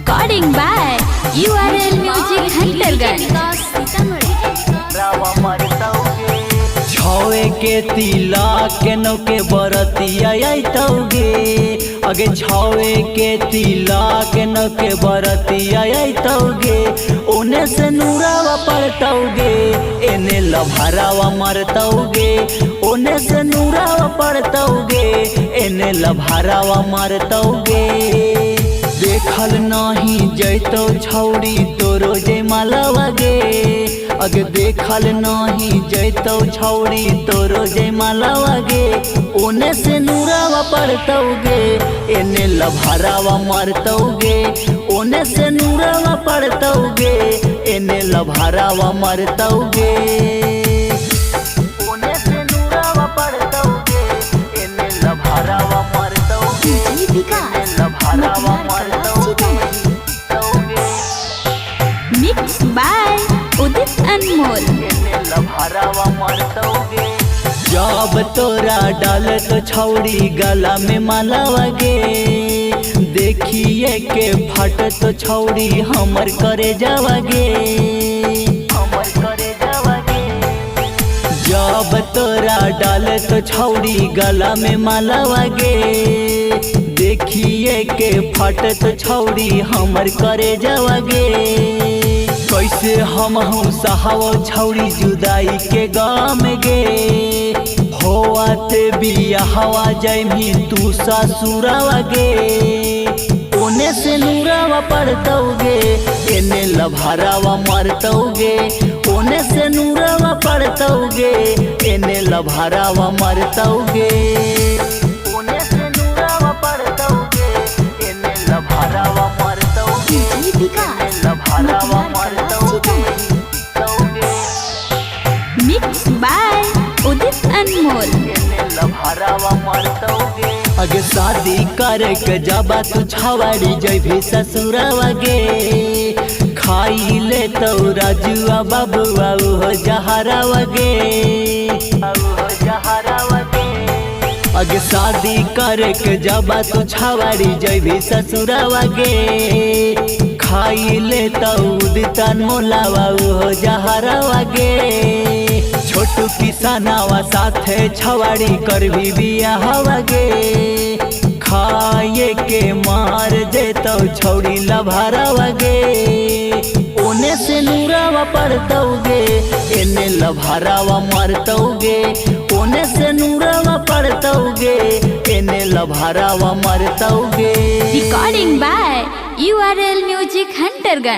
Recording by URL Music Huntergan। छवे के तिलक के नौके बरतिया तौगे अगे छवे के तिलक के नौके बरतिया तौगे ओने से नूरावा पड़तौगे एने लभारावा मरतौगे ओने से नूरावा पड़तौगे एने लभारावा मरतौगे देखल नहीं जैतो छौड़ी तोरो जय मालावागे अगे देखल नहीं जैतो छौड़ी तोरो जय मालावागे ओने से नूरावा पड़तौगे एने लभारावा मरतौगे ओने से नूरावा पड़तौगे एने लभारावा मरतौगे ओने से नूरावा पड़तौगे एने लभारावा मरतौगे एने लभारावा Mixed by Udit Anmol। जब तोरा डाल तो छौड़ी गला में मालावागे देखिए के फट तो छौड़ी हमर करे जावागे हमर करे जावागे जब तोरा डाल तो छौड़ी गला में मालावागे देखिए के फट तो छौड़ी हमर करे जावागे कैसे हम सहावो छौड़ी जुदाई के गाम गे होते बिया हवा जैमी तू ससुरावा गे ओने से नूरावा पड़तौगे एने लभारावा मरतौगे ओने से नूरावा पड़तौगे एने लभारावा मरतौगे ओने से नूरावा पड़तौगे एने लभारावा मरतौगे एने लभारावा Mixed by Udit Anmol। अगे शादी करे के जाबा तू छवाड़ी जैभी ससुरावा गे खाई ले तो राजुआ बाबुआ हो जहरावा गे अगे शादी करे के जाबा तू छवाड़ी जैभी ससुरावा गे खाई ले तो उदित अनमोलावा हो जहरावा गे छोटू किसानावा साथे छवाड़ी कर भी बियाहवा गे खाए के मार देतो छौड़ी लभारावा गे ओने से नूरावा पड़तौगे एने लभारावा मरतौगे ओने से नूरावा पड़तौगे एने लभारावा मरतौगे। Recording by URL Music Huntergan।